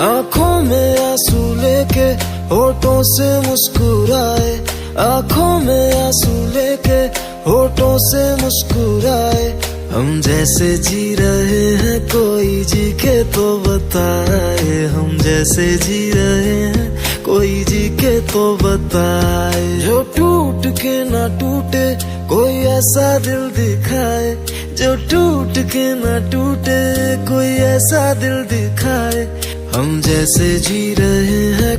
आंखों में आंसू लेके होठों से मुस्कुराए, आंखों में आंसू लेके होठों से मुस्कुराए। हम जैसे जी रहे हैं कोई जी के तो बताए, हम जैसे जी रहे हैं कोई जी के तो बताए। जो टूट के ना टूटे कोई ऐसा दिल दिखाए, जो टूट के ना टूटे कोई ऐसा दिल दिखाए। हम जैसे जी रहे हैं